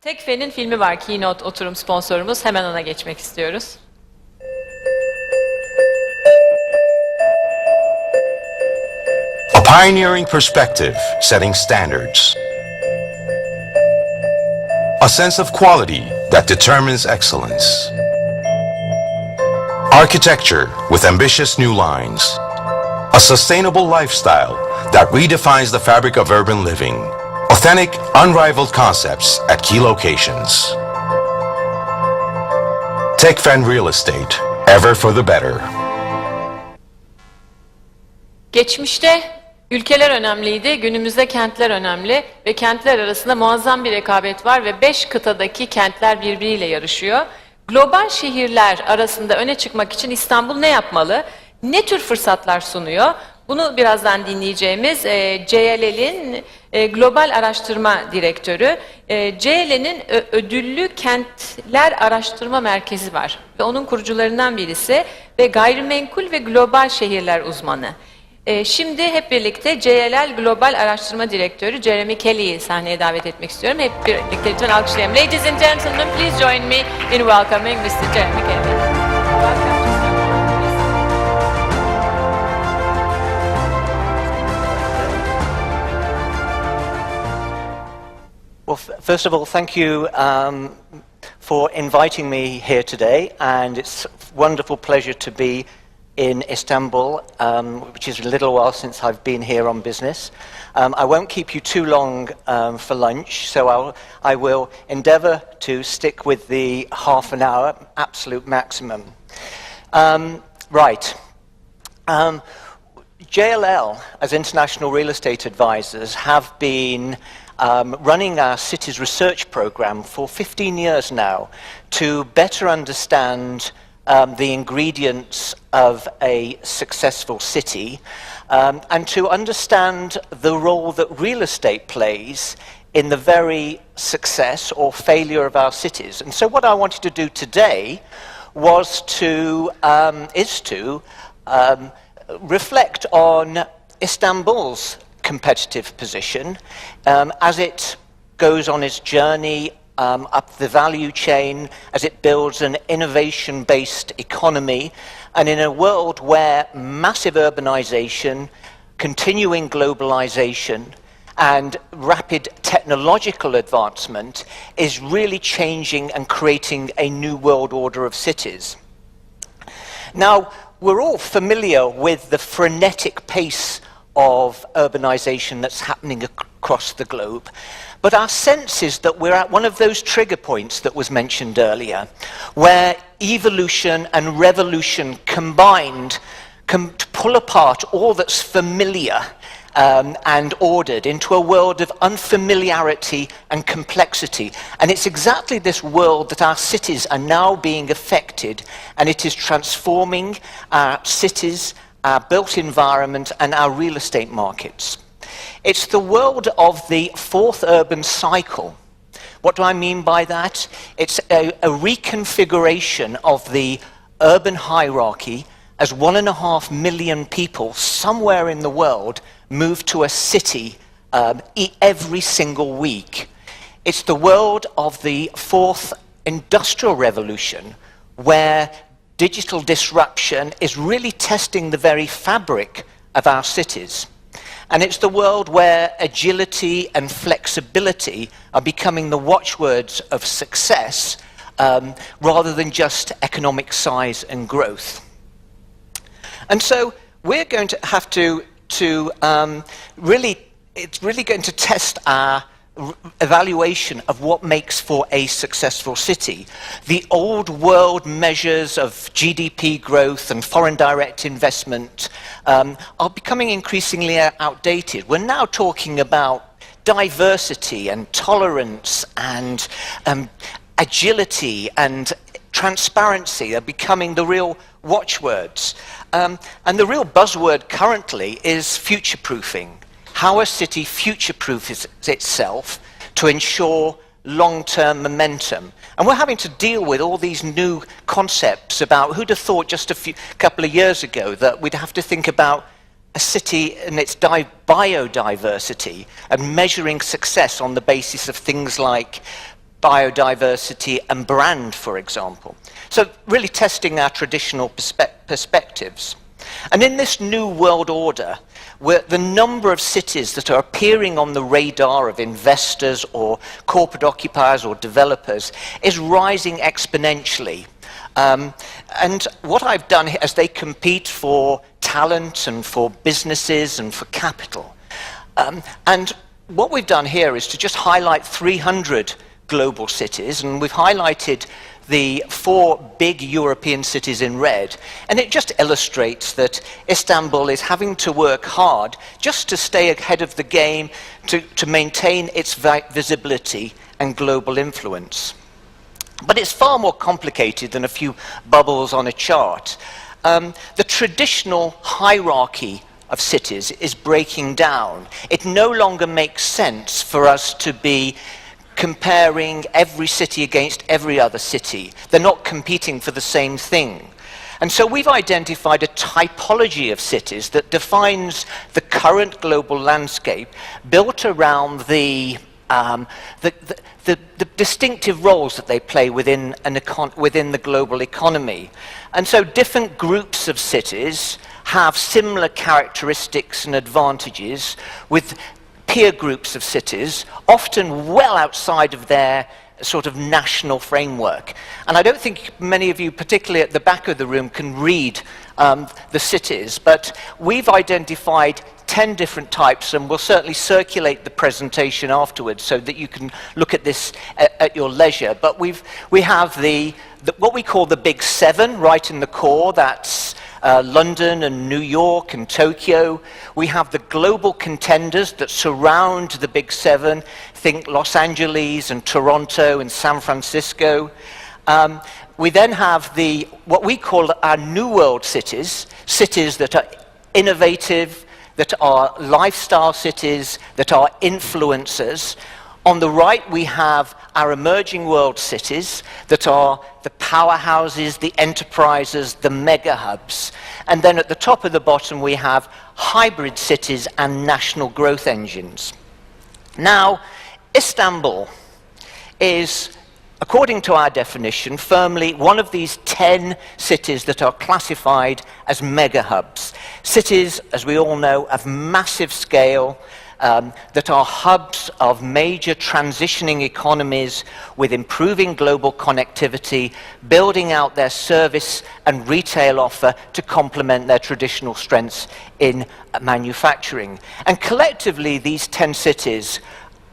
Tekfe'nin filmi var, Keynote oturum sponsorumuz. Hemen ona geçmek istiyoruz. A pioneering perspective, setting standards. A sense of quality that determines excellence. Architecture with ambitious new lines. A sustainable lifestyle that redefines the fabric of urban living. Authentic, unrivaled concepts at key locations. Tekfen Real Estate, ever for the better. Geçmişte ülkeler önemliydi, günümüzde kentler önemli ve kentler arasında muazzam bir rekabet var ve 5 kıtadaki kentler birbiriyle yarışıyor. Global şehirler arasında öne çıkmak için İstanbul ne yapmalı? Ne tür fırsatlar sunuyor? Bunu birazdan dinleyeceğimiz JLL'in Global Araştırma Direktörü. JLL'in ödüllü kentler araştırma merkezi var ve onun kurucularından birisi ve gayrimenkul ve global şehirler uzmanı. Şimdi hep birlikte JLL Global Araştırma Direktörü Jeremy Kelly'yi sahneye davet etmek istiyorum. Hep birlikte lütfen alkışlayalım. Ladies and gentlemen, please join me in welcoming Mr. Jeremy Kelly. Well, first of all, thank you for inviting me here today, and it's a wonderful pleasure to be in Istanbul, which is a little while since I've been here on business. I won't keep you too long for lunch, so I will endeavour to stick with the half an hour, absolute maximum. JLL, as international real estate advisors, have been running our cities research program for 15 years now to better understand the ingredients of a successful city and to understand the role that real estate plays in the very success or failure of our cities. And so what I wanted to do today was is to reflect on Istanbul's competitive position as it goes on its journey up the value chain, as it builds an innovation-based economy, and in a world where massive urbanization, continuing globalization, and rapid technological advancement is really changing and creating a new world order of cities. Now, we're all familiar with the frenetic pace of urbanization that's happening across the globe. But our sense is that we're at one of those trigger points that was mentioned earlier, where evolution and revolution combined can pull apart all that's familiar and ordered into a world of unfamiliarity and complexity. And it's exactly this world that our cities are now being affected, and it is transforming our cities, our built environment, and our real estate markets. It's the world of the fourth urban cycle. What do I mean by that? It's a reconfiguration of the urban hierarchy as 1.5 million people somewhere in the world move to a city every single week. It's the world of the fourth industrial revolution, where digital disruption is really testing the very fabric of our cities. And it's the world where agility and flexibility are becoming the watchwords of success rather than just economic size and growth. And so we're going to have to it's really going to test our evaluation of what makes for a successful city. The old world measures of GDP growth and foreign direct investment are becoming increasingly outdated. We're now talking about diversity and tolerance and agility and transparency are becoming the real watchwords. And the real buzzword currently is future-proofing. How a city future-proofs itself to ensure long-term momentum. And we're having to deal with all these new concepts about, who'd have thought just a couple of years ago that we'd have to think about a city and its biodiversity and measuring success on the basis of things like biodiversity, and brand, for example. So really testing our traditional perspectives. And in this new world order, where the number of cities that are appearing on the radar of investors or corporate occupiers or developers is rising exponentially. And what I've done as they compete for talent and for businesses and for capital. And what we've done here is to just highlight 300 global cities, and we've highlighted the 4 big European cities in red, and it just illustrates that Istanbul is having to work hard just to stay ahead of the game, to maintain its visibility and global influence. But it's far more complicated than a few bubbles on a chart. The traditional hierarchy of cities is breaking down. It no longer makes sense for us to be comparing every city against every other city. They're not competing for the same thing. And so we've identified a typology of cities that defines the current global landscape, built around the distinctive roles that they play within the global economy. And so different groups of cities have similar characteristics and advantages, with peer groups of cities, often well outside of their sort of national framework. And I don't think many of you, particularly at the back of the room, can read the cities, but we've identified 10 different types, and we'll certainly circulate the presentation afterwards so that you can look at this at your leisure. But we have what we call the Big Seven right in the core. That's London and New York and Tokyo. We have the global contenders that surround the Big Seven. Think Los Angeles and Toronto and San Francisco. We then have what we call our New World cities, cities that are innovative, that are lifestyle cities, that are influencers. On the right, we have our emerging world cities that are the powerhouses, the enterprises, the mega hubs. And then at the top of the bottom, we have hybrid cities and national growth engines. Now, Istanbul is, according to our definition, firmly one of these 10 cities that are classified as mega hubs. Cities, as we all know, of massive scale, that are hubs of major transitioning economies with improving global connectivity, building out their service and retail offer to complement their traditional strengths in manufacturing. And collectively, these 10 cities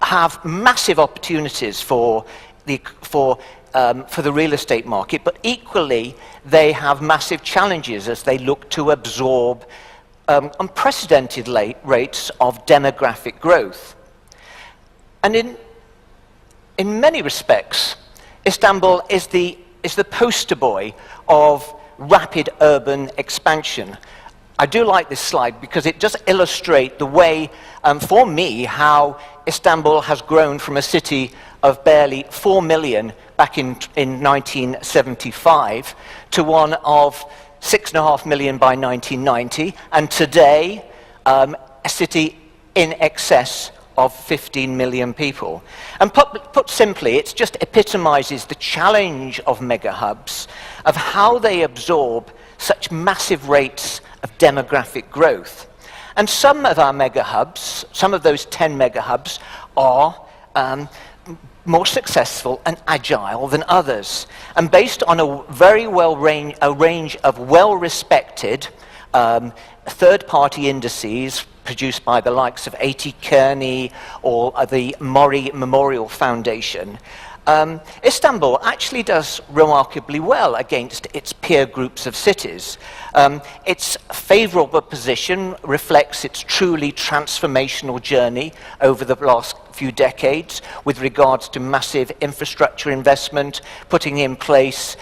have massive opportunities for the real estate market, but equally they have massive challenges as they look to absorb unprecedented rates of demographic growth. And in many respects, Istanbul is the poster boy of rapid urban expansion. I do like this slide because it does illustrate the way, for me, how Istanbul has grown from a city of barely 4 million back in 1975 to one of 6.5 million by 1990, and today a city in excess of 15 million people. And put simply, it just epitomizes the challenge of mega hubs, of how they absorb such massive rates of demographic growth. And some of our mega hubs, some of those 10 mega hubs, are more successful and agile than others. And based on a range of well-respected third-party indices produced by the likes of A.T. Kearney or the Murray Memorial Foundation, Istanbul actually does remarkably well against its peer groups of cities. Its favorable position reflects its truly transformational journey over the last few decades with regards to massive infrastructure investment, putting in place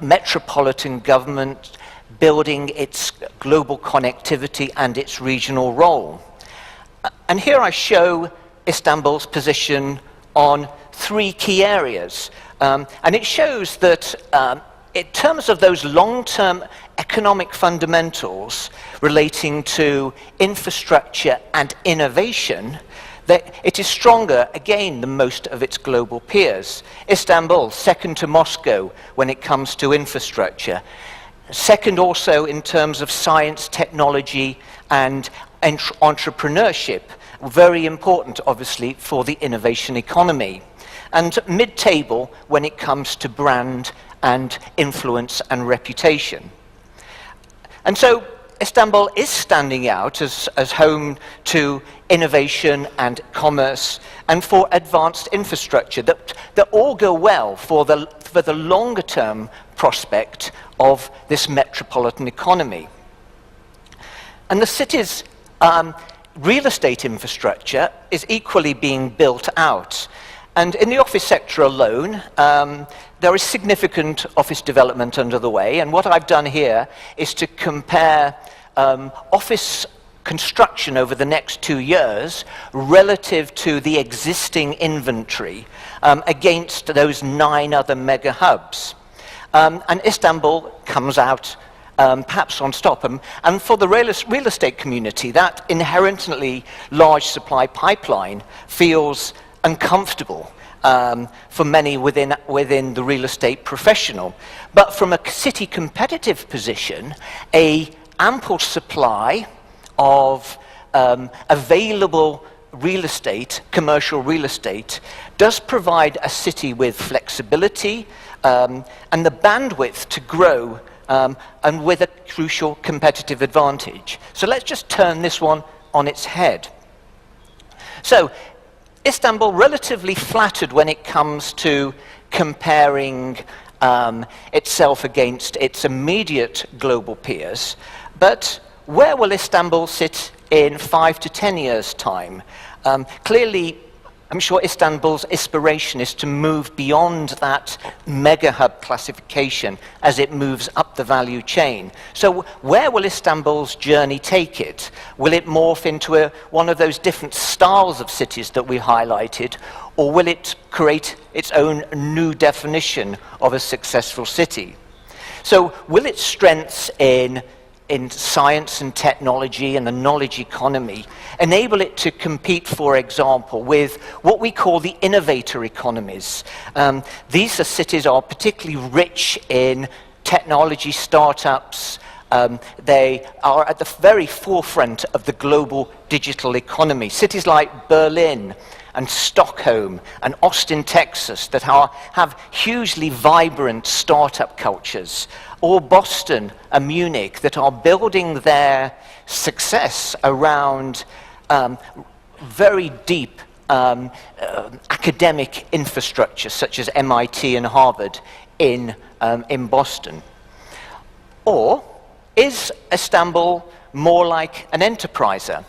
metropolitan government, building its global connectivity and its regional role. And here I show Istanbul's position on 3 key areas. And it shows that in terms of those long-term economic fundamentals relating to infrastructure and innovation, It is stronger, again, than most of its global peers. Istanbul, second to Moscow when it comes to infrastructure. Second also in terms of science, technology, and entrepreneurship. Very important, obviously, for the innovation economy. And mid-table when it comes to brand and influence and reputation. And so Istanbul is standing out as home to innovation and commerce and for advanced infrastructure that all go well for the longer term prospect of this metropolitan economy. And the city's real estate infrastructure is equally being built out. And in the office sector alone, there is significant office development underway. And what I've done here is to compare office construction over the next 2 years relative to the existing inventory against those 9 other mega hubs. And Istanbul comes out perhaps on top. And for the real estate community, that inherently large supply pipeline feels uncomfortable for many within the real estate professional. But from a city competitive position, a ample supply of available real estate, commercial real estate, does provide a city with flexibility and the bandwidth to grow and with a crucial competitive advantage. So let's just turn this one on its head. So Istanbul relatively flattered when it comes to comparing itself against its immediate global peers, but where will Istanbul sit in 5 to 10 years' time? Clearly, I'm sure Istanbul's aspiration is to move beyond that mega hub classification as it moves up the value chain. So where will Istanbul's journey take it? Will it morph into one of those different styles of cities that we highlighted, or will it create its own new definition of a successful city? So will its strengths in science and technology and the knowledge economy enable it to compete, for example, with what we call the innovator economies? These cities are particularly rich in technology startups. They are at the very forefront of the global digital economy. Cities like Berlin and Stockholm and Austin, Texas, that have hugely vibrant startup cultures, or Boston and Munich, that are building their success around very deep academic infrastructure, such as MIT and Harvard in Boston. Or is Istanbul more like an enterpriser?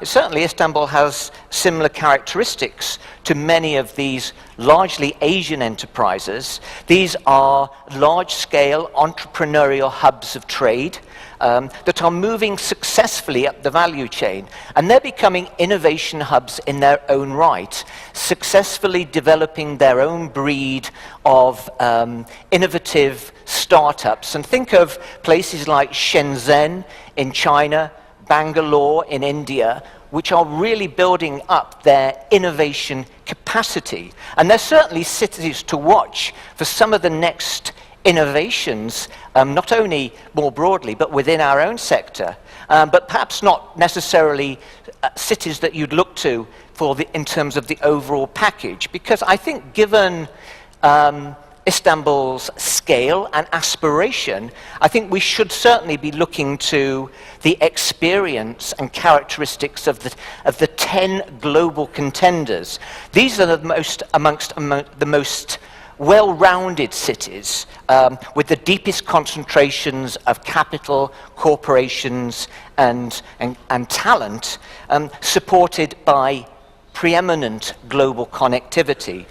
Certainly Istanbul has similar characteristics to many of these largely Asian enterprises. These are large-scale entrepreneurial hubs of trade that are moving successfully up the value chain, and they're becoming innovation hubs in their own right, successfully developing their own breed of innovative startups. And think of places like Shenzhen in China, Bangalore in India, which are really building up their innovation capacity. And they're certainly cities to watch for some of the next innovations, not only more broadly, but within our own sector, but perhaps not necessarily cities that you'd look to in terms of the overall package. Because I think given Istanbul's scale and aspiration, I think we should certainly be looking to the experience and characteristics of the 10 global contenders. These are amongst the most well-rounded cities with the deepest concentrations of capital, corporations, and talent, supported by preeminent global connectivity.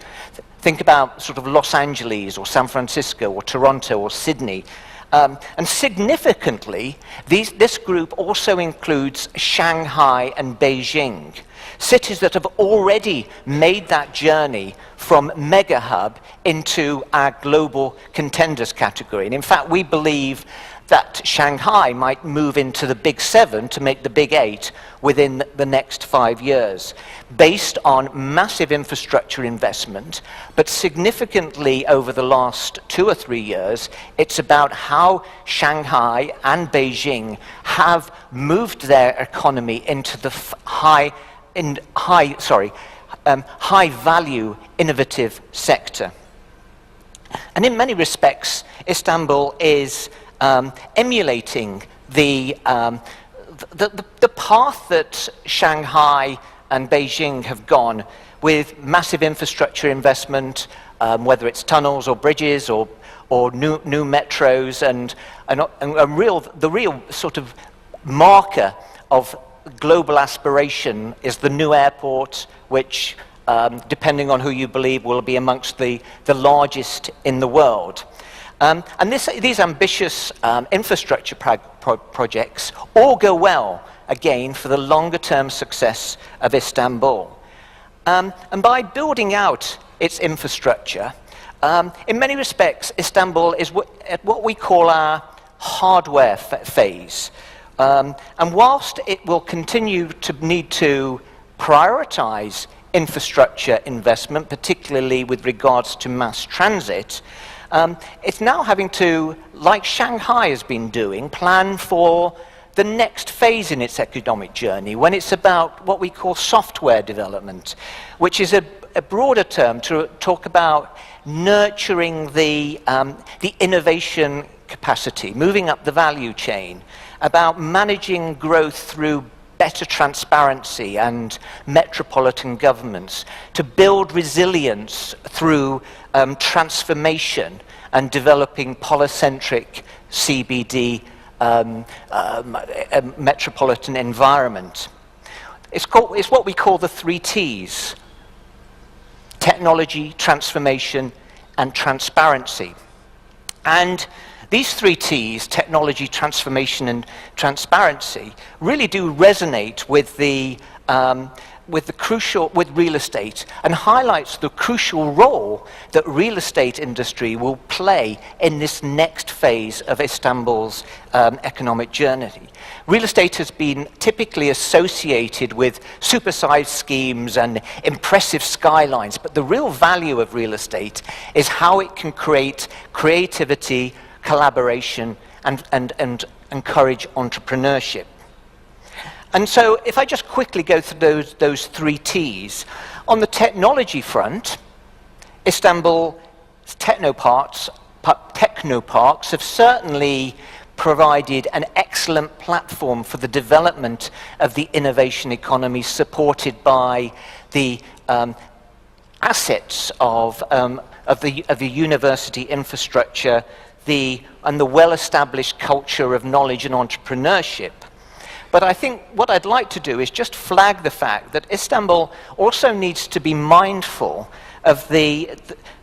Think about sort of Los Angeles or San Francisco or Toronto or Sydney. And significantly, this group also includes Shanghai and Beijing. cities that have already made that journey from mega hub into our global contenders category. And in fact, we believe that Shanghai might move into the big 7 to make the big 8 within the next 5 years, based on massive infrastructure investment, but significantly over the last 2 or 3 years, it's about how Shanghai and Beijing have moved their economy into the high value innovative sector. And in many respects, Istanbul is emulating the path that Shanghai and Beijing have gone with massive infrastructure investment, whether it's tunnels or bridges or new metros, and the real sort of marker of global aspiration is the new airport, which, depending on who you believe, will be amongst the largest in the world. And these ambitious infrastructure projects all go well, again, for the longer-term success of Istanbul. And by building out its infrastructure, in many respects, Istanbul is at what we call our hardware phase. And whilst it will continue to need to prioritize infrastructure investment, particularly with regards to mass transit, it's now having to, like Shanghai has been doing, plan for the next phase in its economic journey, when it's about what we call software development, which is a broader term to talk about nurturing the innovation capacity, moving up the value chain, about managing growth through better transparency and metropolitan governments, to build resilience through transformation and developing polycentric CBD metropolitan environment. It's what we call the 3 T's: technology, transformation, and transparency. And these 3 T's, technology, transformation, and transparency, really do resonate with real estate, and highlights the crucial role that real estate industry will play in this next phase of Istanbul's economic journey. Real estate has been typically associated with supersized schemes and impressive skylines, but the real value of real estate is how it can create creativity, collaboration, and encourage entrepreneurship. And so if I just quickly go through those 3 T's, on the technology front, Istanbul's technoparks have certainly provided an excellent platform for the development of the innovation economy, supported by the assets of the university infrastructure, and the well-established culture of knowledge and entrepreneurship. But I think what I'd like to do is just flag the fact that Istanbul also needs to be mindful of the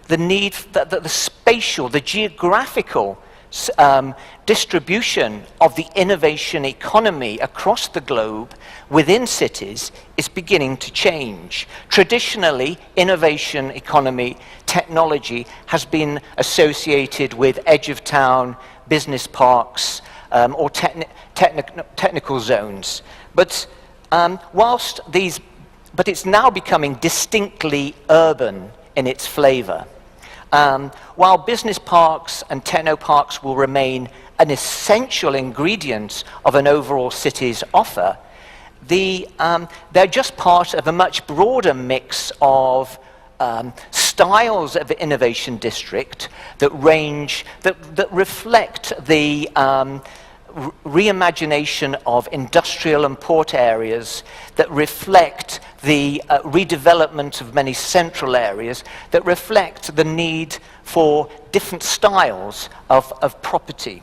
need, the spatial, the geographical distribution of the innovation economy across the globe within cities is beginning to change. Traditionally, innovation economy technology has been associated with edge of town business parks or technical zones, but but it's now becoming distinctly urban in its flavor. While business parks and technoparks will remain an essential ingredient of an overall city's offer, they're just part of a much broader mix of styles of innovation district that reflect the reimagination of industrial and port areas, that reflect the redevelopment of many central areas, that reflect the need for different styles of property.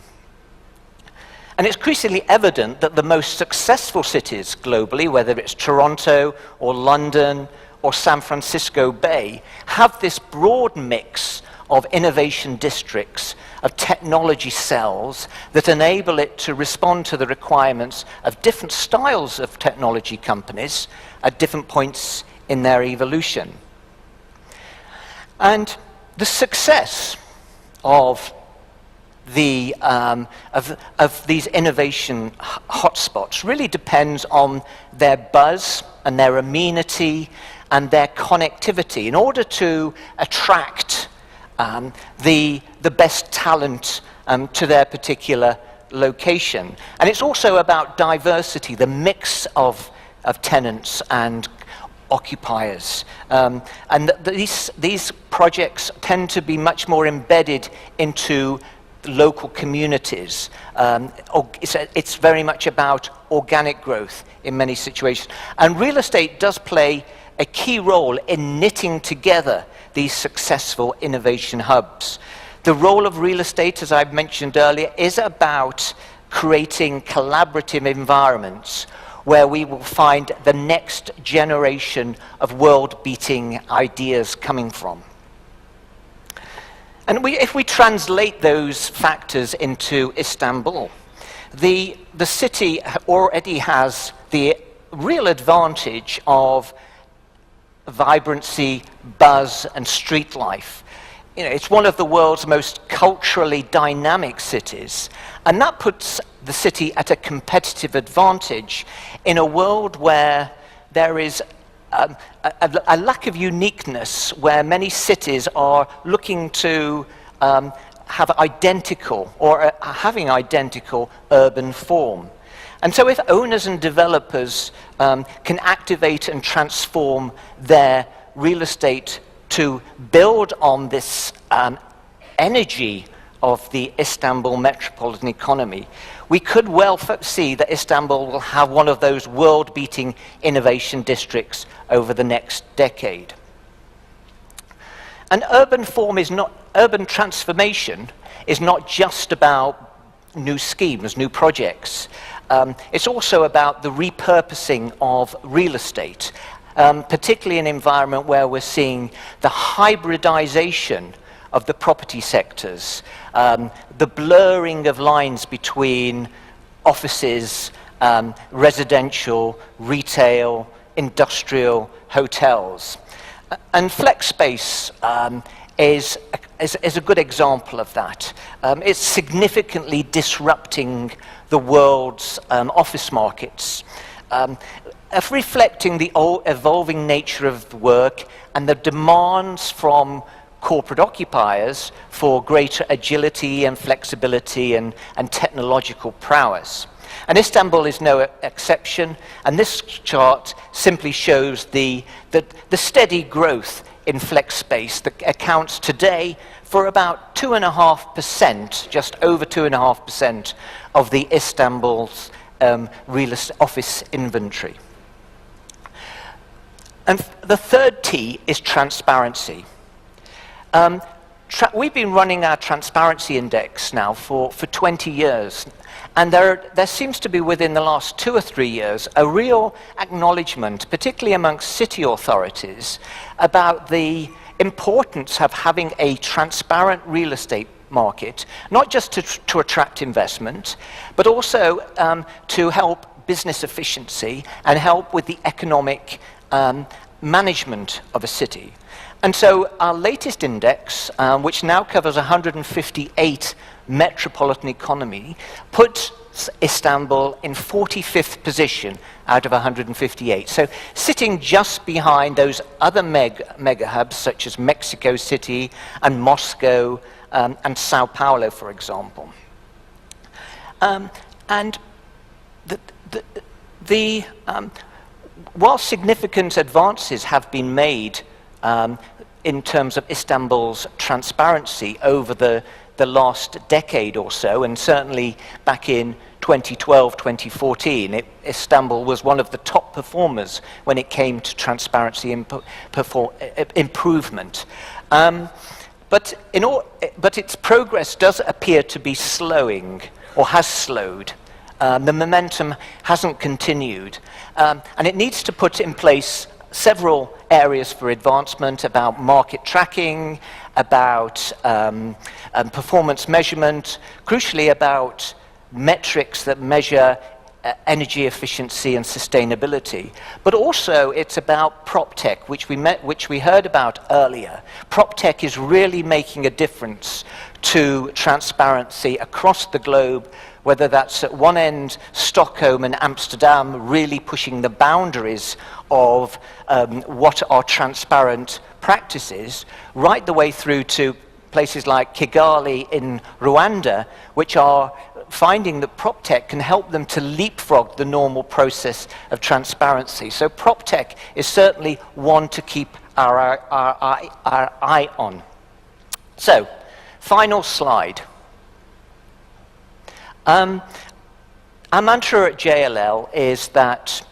And it's increasingly evident that the most successful cities globally, whether it's Toronto or London or San Francisco Bay have this broad mix of innovation districts, of technology cells that enable it to respond to the requirements of different styles of technology companies at different points in their evolution. And the success of these innovation hotspots really depends on their buzz and their amenity and their connectivity in order to attract the best talent to their particular location. And it's also about diversity, the mix of tenants and occupiers. And these projects tend to be much more embedded into local communities. It's very much about organic growth in many situations. And real estate does play a key role in knitting together these successful innovation hubs. The role of real estate, as I've mentioned earlier, is about creating collaborative environments where we will find the next generation of world-beating ideas coming from. And if we translate those factors into Istanbul, the city already has the real advantage of vibrancy, buzz, and street life. You know, it's one of the world's most culturally dynamic cities, and that puts the city at a competitive advantage in a world where there is a lack of uniqueness, where many cities are looking to have identical or having identical urban form. And so if owners and developers can activate and transform their real estate to build on this energy of the Istanbul metropolitan economy, we could well see that Istanbul will have one of those world-beating innovation districts over the next decade. And urban transformation is not just about new schemes, new projects. It's also about the repurposing of real estate, particularly in an environment where we're seeing the hybridization of the property sectors, the blurring of lines between offices, residential, retail, industrial, hotels. And flex space is a good example of that. It's significantly disrupting the world's office markets, reflecting the evolving nature of the work and the demands from corporate occupiers for greater agility and flexibility and technological prowess. And Istanbul is no exception, and this chart simply shows the steady growth in flex space that accounts today for about 2.5%, just over 2.5% of the Istanbul's real estate office inventory. And the third T is transparency. We've been running our transparency index now for 20 years, and there seems to be within the last 2 or 3 years a real acknowledgement, particularly amongst city authorities, about the importance of having a transparent real estate market, not just to attract investment, but also to help business efficiency and help with the economic management of a city. And so our latest index, which now covers 158 metropolitan economy, puts Istanbul in 45th position out of 158. So sitting just behind those other mega hubs such as Mexico City and Moscow and Sao Paulo, for example. While significant advances have been made in terms of Istanbul's transparency over the last decade or so, and certainly back in 2012, 2014, Istanbul was one of the top performers when it came to transparency improvement. But its progress does appear to be slowing, or has slowed. The momentum hasn't continued, and it needs to put in place several areas for advancement about market tracking, about performance measurement, crucially about metrics that measure energy efficiency and sustainability. But also it's about PropTech, which we heard about earlier. PropTech is really making a difference to transparency across the globe, whether that's at one end, Stockholm and Amsterdam, really pushing the boundaries of what are transparent practices, right the way through to places like Kigali in Rwanda, which are finding that PropTech can help them to leapfrog the normal process of transparency. So PropTech is certainly one to keep our eye on. So, final slide. Our mantra at JLL is that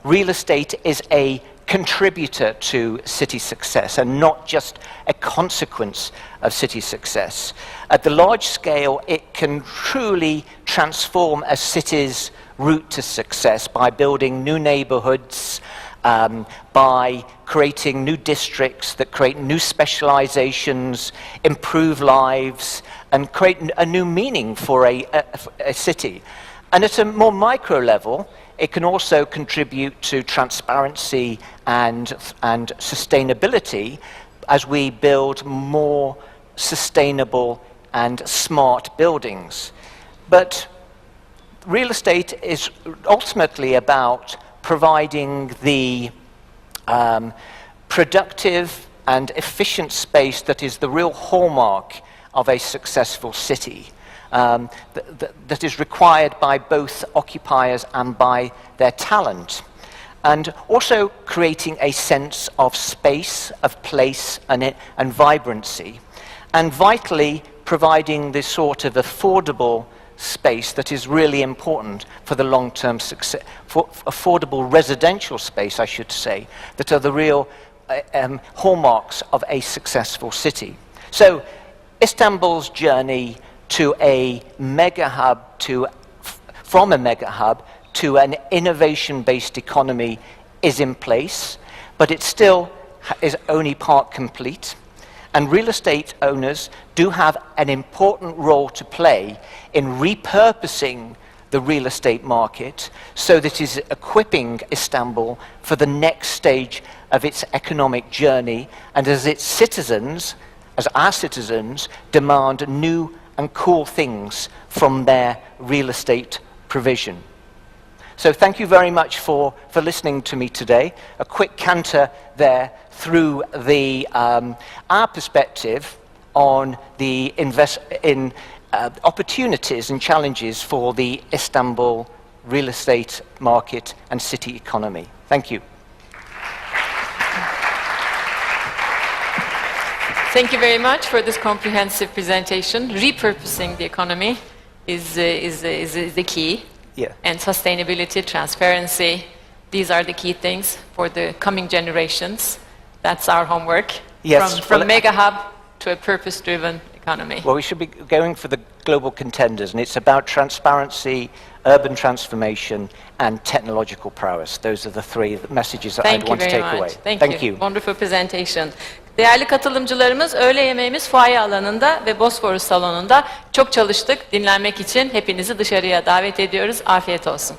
real estate is a contributor to city success and not just a consequence of city success. At the large scale, it can truly transform a city's route to success by building new neighborhoods, by creating new districts that create new specializations, improve lives, and create a new meaning for a city. And at a more micro level, it can also contribute to transparency and sustainability as we build more sustainable and smart buildings. But real estate is ultimately about providing the productive and efficient space that is the real hallmark of a successful city. That is required by both occupiers and by their talent. And also creating a sense of space, of place, and vibrancy. And vitally, providing this sort of affordable space that is really important for the long-term success, for affordable residential space, I should say, that are the real hallmarks of a successful city. So, Istanbul's journey to a mega hub, from a mega hub to an innovation-based economy is in place, but it still is only part complete. And real estate owners do have an important role to play in repurposing the real estate market so that it is equipping Istanbul for the next stage of its economic journey, and as its citizens, as our citizens, demand new and cool things from their real estate provision. So thank you very much for listening to me today. A quick canter there through our perspective on the opportunities and challenges for the Istanbul real estate market and city economy. Thank you. Thank you very much for this comprehensive presentation. Repurposing the economy is the key. Yeah. And sustainability, transparency, these are the key things for the coming generations. That's our homework. Yes. From mega hub to a purpose-driven economy. Well, we should be going for the global contenders, and it's about transparency, urban transformation, and technological prowess. Those are the three messages that I'd want to take away. Thank you. Wonderful presentation. Değerli katılımcılarımız, öğle yemeğimiz fuaye alanında ve Bosforus salonunda. Çok çalıştık. Dinlenmek için hepinizi dışarıya davet ediyoruz. Afiyet olsun.